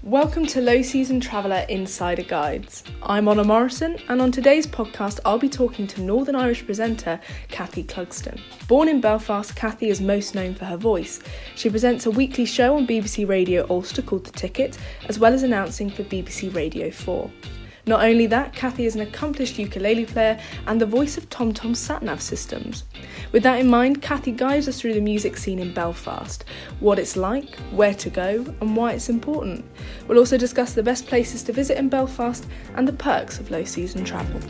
Welcome to Low Season Traveller Insider Guides. I'm Honor Morrison, and on today's podcast I'll be talking to Northern Irish presenter Cathy Clugston. Born in Belfast, Cathy is most known for her voice. She presents a weekly show on BBC Radio Ulster called The Ticket, as well as announcing for BBC Radio 4. Not only that, Cathy is an accomplished ukulele player and the voice of TomTom's sat-nav systems. With that in mind, Cathy guides us through the music scene in Belfast, what it's like, where to go, and why it's important. We'll also discuss the best places to visit in Belfast and the perks of low-season travel.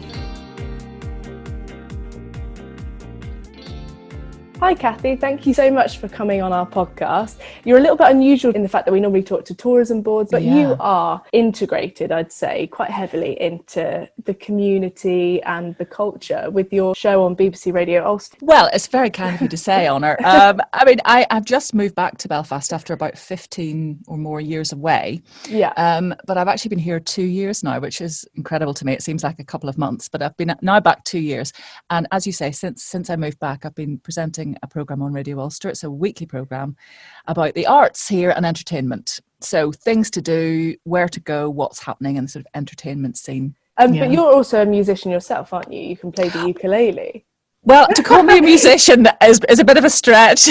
Hi Cathy, thank you so much for coming on our podcast. You're a little bit unusual in the fact that we normally talk to tourism boards, but you are integrated, I'd say, quite heavily into the community and the culture with your show on BBC Radio Ulster. Well, it's very kind of you to say, Honor. I've just moved back to Belfast after about 15 or more years away. But I've actually been here 2 years now, which is incredible to me. It seems like a couple of months, but I've been now back 2 years. And as you say, since I moved back, I've been presenting a programme on Radio Ulster. It's a weekly programme about the arts here and entertainment. So things to do, where to go, what's happening in the sort of entertainment scene. But you're also a musician yourself, aren't you? You can play the ukulele. Well, to call me a musician is a bit of a stretch.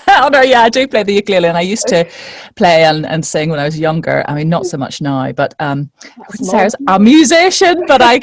Honor, I do play the ukulele, and I used to play and sing when I was younger. I mean, not so much now, but I wouldn't say I was a musician, but I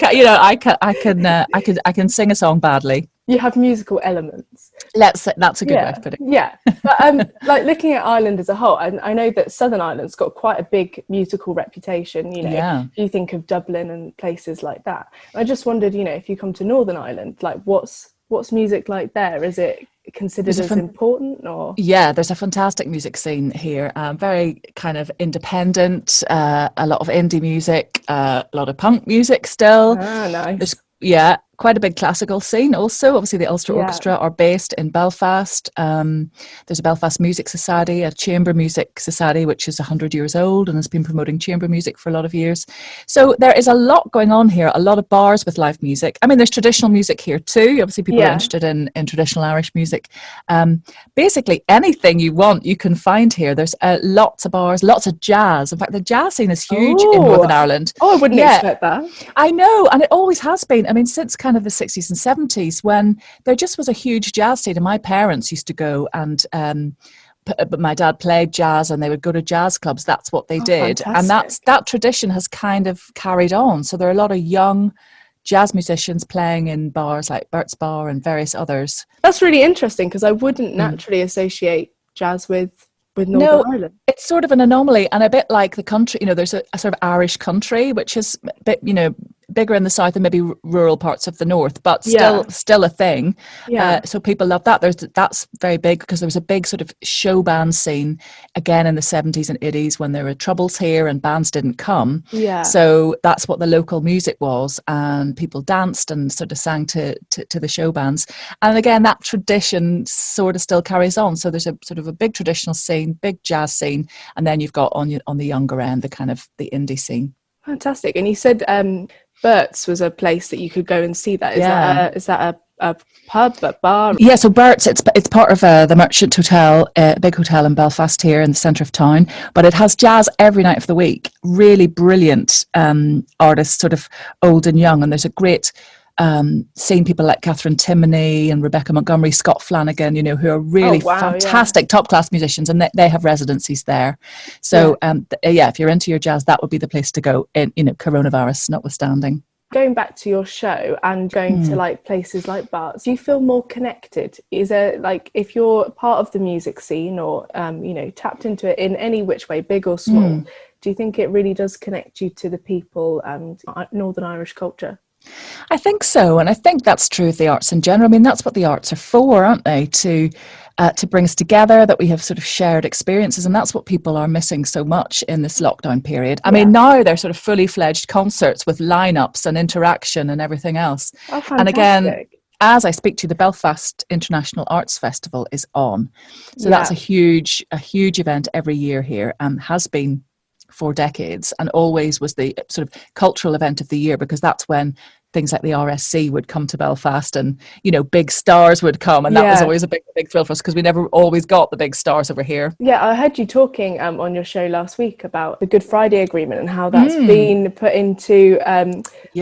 can sing a song badly. You have musical elements. That's a good way of putting it. Yeah, but like looking at Ireland as a whole, I know that Southern Ireland's got quite a big musical reputation. If you think of Dublin and places like that. I just wondered, if you come to Northern Ireland, like what's music like there? Is it considered as important, or? Yeah, there's a fantastic music scene here. Very kind of independent. A lot of indie music, a lot of punk music still. Ah, nice. There's quite a big classical scene also. Obviously the Ulster Orchestra are based in Belfast. There's a Belfast Music Society, a chamber music society, which is 100 years old and has been promoting chamber music for a lot of years. So there is a lot going on here, a lot of bars with live music. I mean, there's traditional music here too. Obviously people are interested in traditional Irish music. Basically anything you want, you can find here. There's lots of bars, lots of jazz. In fact, the jazz scene is huge in Northern Ireland. Oh, I wouldn't expect that. I know, and it always has been. I mean, since kind of the 60s and 70s, when there just was a huge jazz scene, and my parents used to go and but my dad played jazz and they would go to jazz clubs. That's what they did. Fantastic. And that tradition has kind of carried on. So there are a lot of young jazz musicians playing in bars like Bert's Bar and various others. That's really interesting, because I wouldn't naturally associate jazz with Northern Ireland. It's sort of an anomaly, and a bit like the country, there's a sort of Irish country, which is a bit, bigger in the south and maybe rural parts of the north, but still a thing. So people love that. That's very big, because there was a big sort of show band scene again in the 70s and 80s when there were troubles here and bands didn't come. So that's what the local music was, and people danced and sort of sang to the show bands. And again, that tradition sort of still carries on. So there's a sort of a big traditional scene, big jazz scene, and then you've got on the younger end the kind of the indie scene. Fantastic. And you said Bert's was a place that you could go and see that. Is that a pub, a bar? Yeah, so Bert's, it's part of the Merchant Hotel, a big hotel in Belfast here in the centre of town, but it has jazz every night of the week. Really brilliant artists, sort of old and young, and there's a great seeing people like Catherine Timoney and Rebecca Montgomery, Scott Flanagan, who are really fantastic top-class musicians, and they have residencies there. So if you're into your jazz, that would be the place to go, in coronavirus notwithstanding. Going back to your show and going to like places like Bart's, do you feel more connected? Is there, like, if you're part of the music scene or tapped into it in any which way, big or small, do you think it really does connect you to the people and Northern Irish culture? I think so, and I think that's true of the arts in general. I mean, that's what the arts are for, aren't they? To bring us together, that we have sort of shared experiences, and that's what people are missing so much in this lockdown period. I mean, now they're sort of fully fledged concerts with lineups and interaction and everything else. Oh, fantastic. And again, as I speak to you, the Belfast International Arts Festival is on, so that's a huge event every year here, and has been for decades, and always was the sort of cultural event of the year, because that's when things like the RSC would come to Belfast, and big stars would come, and that was always a big thrill for us, because we never always got the big stars over here. Yeah, I heard you talking on your show last week about the Good Friday Agreement and how that's been put into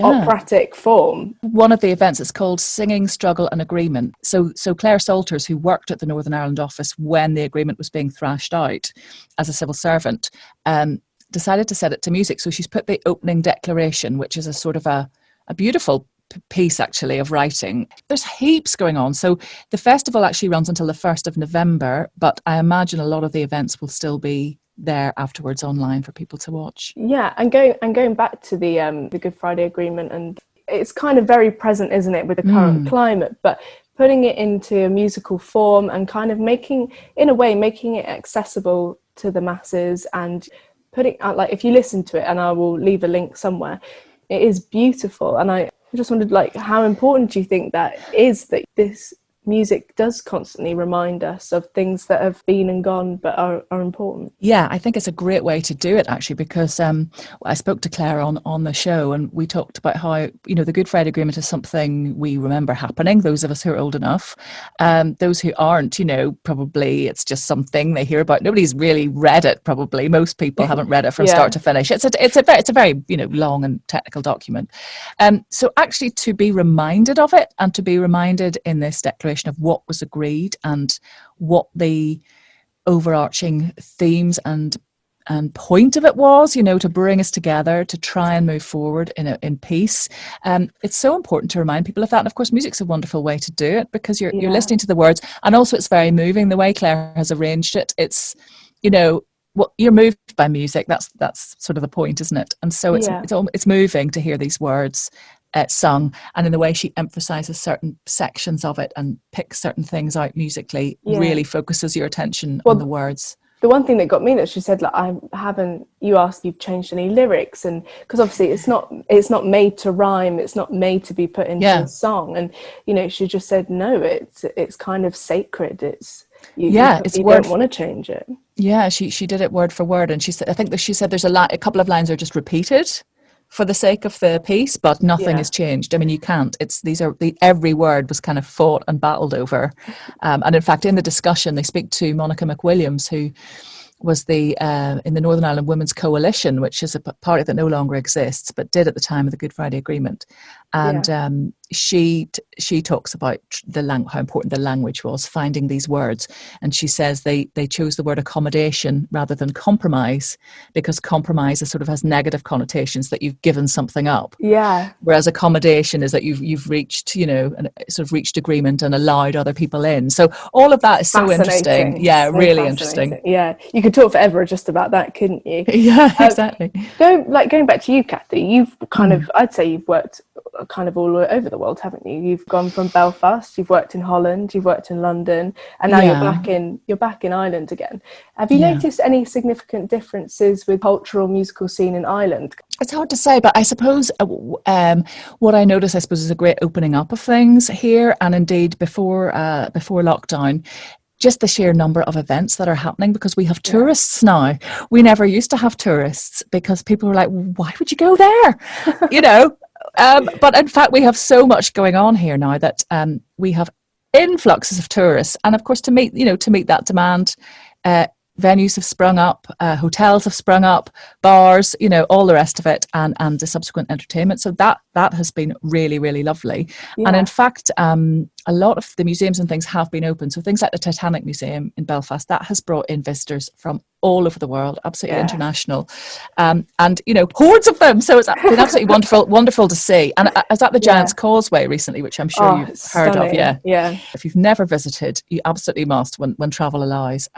operatic form. One of the events is called Singing, Struggle and Agreement. So Claire Salters, who worked at the Northern Ireland office when the agreement was being thrashed out as a civil servant, decided to set it to music. So she's put the opening declaration, which is a sort of a beautiful piece actually of writing. There's heaps going on. So the festival actually runs until the 1st of November, but I imagine a lot of the events will still be there afterwards online for people to watch. Yeah, and going back to the Good Friday Agreement, and it's kind of very present, isn't it, with the current climate, but putting it into a musical form and kind of making it accessible to the masses, and putting out, like, if you listen to it, and I will leave a link somewhere, it is beautiful. And I just wondered, like, how important do you think that is, that this music does constantly remind us of things that have been and gone but are important? Yeah, I think it's a great way to do it, actually, because I spoke to Claire on the show, and we talked about how the Good Friday Agreement is something we remember happening, those of us who are old enough. Those who aren't, probably it's just something they hear about. Nobody's really read it, probably. Most people haven't read it from start to finish. It's a very long and technical document. So actually, to be reminded of it, and to be reminded in this declaration of what was agreed and what the overarching themes and point of it was, to bring us together, to try and move forward in peace. It's so important to remind people of that. And of course, music's a wonderful way to do it, because you're listening to the words, and also it's very moving the way Claire has arranged it. It's, you're moved by music. That's sort of the point, isn't it? And so it's moving to hear these words sung, and in the way she emphasizes certain sections of it and picks certain things out musically, really focuses your attention on the words. The one thing that got me, that she said, like, you asked if you've changed any lyrics, and because obviously it's not made to rhyme, it's not made to be put into a song, and she just said no, it's kind of sacred, you don't want to change it. Yeah, she did it word for word, and she said there's a couple of lines are just repeated for the sake of the piece, but nothing has changed. I mean, you can't. Every word was kind of fought and battled over. And in fact, in the discussion, they speak to Monica McWilliams, who was in the Northern Ireland Women's Coalition, which is a party that no longer exists, but did at the time of the Good Friday Agreement. And she talks about how important the language was, finding these words. And she says they chose the word accommodation rather than compromise, because compromise has negative connotations, that you've given something up. Yeah. Whereas accommodation is that you've reached, reached agreement and allowed other people in. So all of that is so interesting. Yeah, so really interesting. Yeah. You could talk forever just about that, couldn't you? Yeah, exactly. Going back to you, Kathy, you've I'd say you've worked kind of all over the world, haven't you? You've gone from Belfast, you've worked in Holland, you've worked in London, and now you're back in Ireland again. Have you noticed any significant differences with cultural musical scene in Ireland? It's hard to say, but I suppose what I notice, is a great opening up of things here, and indeed before lockdown. Just the sheer number of events that are happening, because we have tourists now. We never used to have tourists, because people were like, why would you go there? But in fact, we have so much going on here now that we have influxes of tourists. And of course, to meet that demand, venues have sprung up, hotels have sprung up, bars, all the rest of it, and the subsequent entertainment. So that has been really, really lovely. Yeah. And in fact, a lot of the museums and things have been open. So things like the Titanic Museum in Belfast, that has brought in visitors from all over the world, absolutely international, and hordes of them. So it's been absolutely wonderful to see. And I was at the Giant's Causeway recently, which I'm sure you've heard of. Yeah. If you've never visited, you absolutely must when travel allows.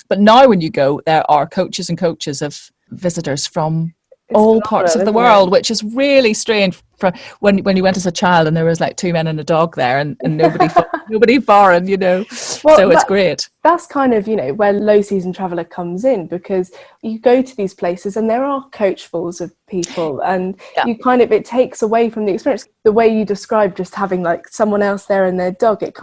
But now when you go, there are coaches and coaches of visitors from all parts of the world, which is really strange. From when you went as a child, and there was like 2 men and a dog there, and nobody foreign, Well, so it's great. That's kind of where low season traveller comes in, because you go to these places and there are coachfuls of people, and it takes away from the experience. The way you describe just having like someone else there and their dog, it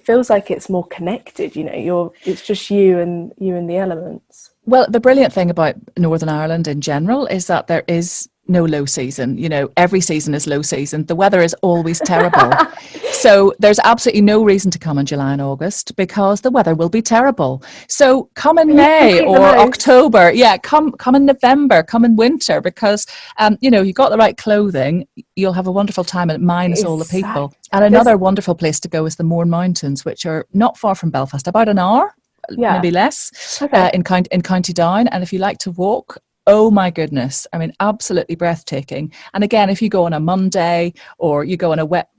feels like it's more connected. It's just you and the elements. Well, the brilliant thing about Northern Ireland in general is that there is no low season. Every season is low season. The weather is always terrible. So there's absolutely no reason to come in July and August because the weather will be terrible. So come in May or October. Yeah, come in November, come in winter, because you've got the right clothing, you'll have a wonderful time, and minus all the people. And another wonderful place to go is the Mourne Mountains, which are not far from Belfast, about an hour, maybe less, in County Down. And if you like to walk, oh my goodness, I mean, absolutely breathtaking. And again, if you go on a Monday or you go on a wet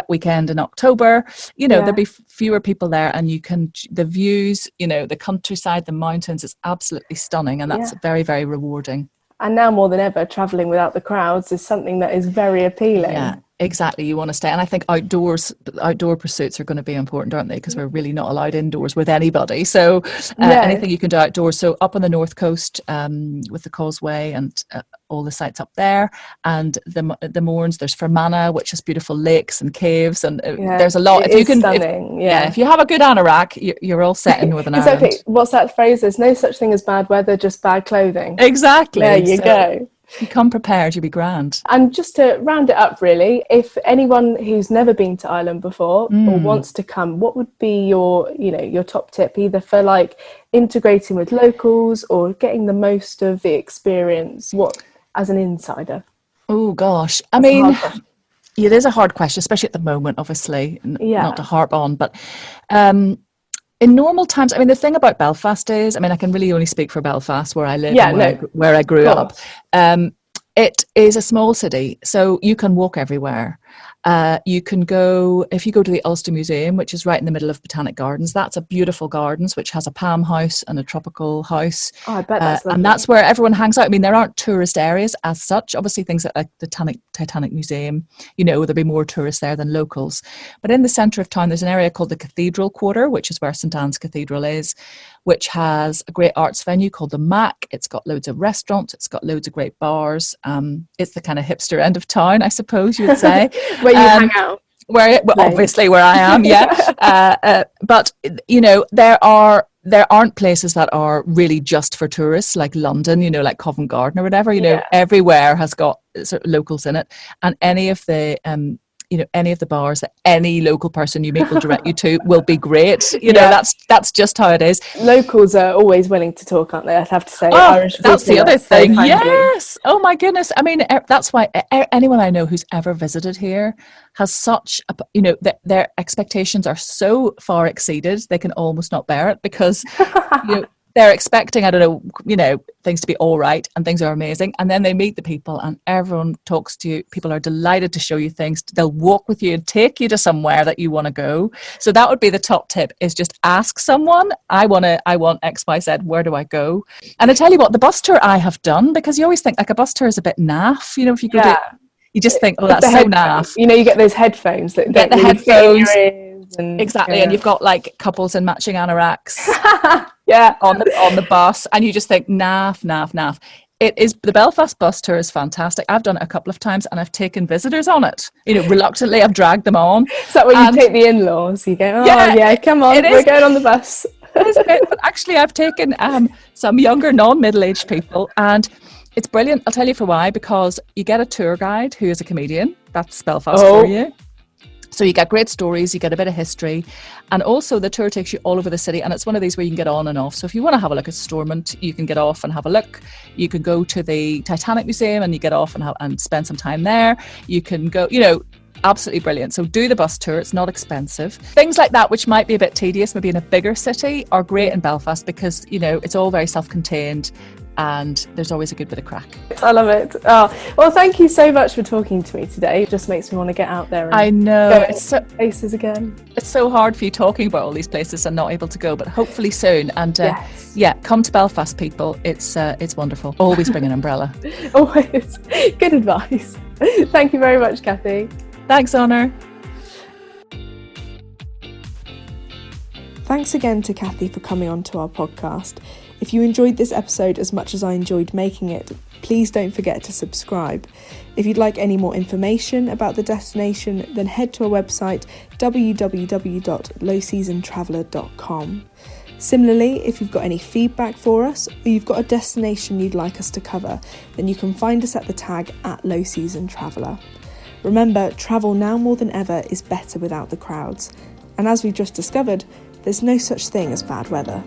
weekend in October, there'll be fewer people there, and the views, the countryside, the mountains, is absolutely stunning, and that's very, very rewarding. And now more than ever, travelling without the crowds is something that is very appealing. Yeah, exactly. You want to stay. And I think outdoor pursuits are going to be important, aren't they? Because we're really not allowed indoors with anybody. So anything you can do outdoors. So up on the north coast with the Causeway and all the sites up there, and the Mournes, there's Fermanagh, which has beautiful lakes and caves, and there's a lot. Stunning. If you have a good anorak, you're all set in Northern Ireland. Exactly. What's that phrase? There's no such thing as bad weather, just bad clothing. Exactly. There you go. If you come prepared, you'll be grand. And just to round it up, really, if anyone who's never been to Ireland before or wants to come, what would be your top tip, either for like integrating with locals or getting the most of the experience? What, as an insider? Oh gosh, I mean, it is a hard question, especially at the moment, obviously, not to harp on, but in normal times, I mean, the thing about Belfast is, I mean, I can really only speak for Belfast, where I live, where I grew up. It is a small city, so you can walk everywhere. You can go, if you go to the Ulster Museum, which is right in the middle of Botanic Gardens, that's a beautiful gardens, which has a palm house and a tropical house. Oh, I bet that's lovely. And that's where everyone hangs out. I mean, there aren't tourist areas as such. Obviously, things like the Titanic Museum, there'll be more tourists there than locals. But in the centre of town, there's an area called the Cathedral Quarter, which is where St Anne's Cathedral is, which has a great arts venue called the Mac. It's got loads of restaurants. It's got loads of great bars. It's the kind of hipster end of town, I suppose you would say. Where you hang out. Obviously where I am, but there aren't places that are really just for tourists, like London, like Covent Garden or whatever. Everywhere has got sort of locals in it, and any of the bars that any local person you meet will direct you to will be great. That's just how it is. Locals are always willing to talk, aren't they? I'd have to say. Irish that's the other thing. Yes. Oh my goodness. I mean, that's why anyone I know who's ever visited here has such their expectations are so far exceeded they can almost not bear it, because they're expecting, things to be all right, and things are amazing. And then they meet the people and everyone talks to you. People are delighted to show you things. They'll walk with you and take you to somewhere that you want to go. So that would be the top tip, is just ask someone, I want X, Y, Z, where do I go? And I tell you what, the bus tour I have done, because you always think like a bus tour is a bit naff, if you go to, you just think, oh, that's so naff. You get those headphones that get the headphones. Exactly, and you've got like couples in matching anoraks on the bus, and you just think naff. It is, the Belfast Bus Tour is fantastic. I've done it a couple of times and I've taken visitors on it. Reluctantly I've dragged them on. Is that where you take the in-laws? You go, come on, we're going on the bus. It is a bit, but actually I've taken some younger non-middle-aged people, and it's brilliant. I'll tell you for why, because you get a tour guide who is a comedian. That's Belfast for you. So you get great stories, you get a bit of history, and also the tour takes you all over the city, and it's one of these where you can get on and off. So if you want to have a look at Stormont, you can get off and have a look. You can go to the Titanic Museum and you get off and spend some time there. You can go, absolutely brilliant. So do the bus tour, it's not expensive. Things like that, which might be a bit tedious maybe in a bigger city, are great in Belfast, because it's all very self-contained and there's always a good bit of crack. I love it. Oh, well, thank you so much for talking to me today. It just makes me want to get out there and I know go it's so places again. It's so hard for you talking about all these places and not able to go, but hopefully soon. And come to Belfast, people. It's wonderful. Always bring an umbrella. Always. Good advice. Thank you very much, Cathy. Thanks, Honor. Thanks again to Cathy for coming on to our podcast. If you enjoyed this episode as much as I enjoyed making it, please don't forget to subscribe. If you'd like any more information about the destination, then head to our website www.lowseasontraveller.com. Similarly, if you've got any feedback for us or you've got a destination you'd like us to cover, then you can find us at the tag @LowSeasonTraveller. Remember, travel now more than ever is better without the crowds. And as we just discovered, there's no such thing as bad weather.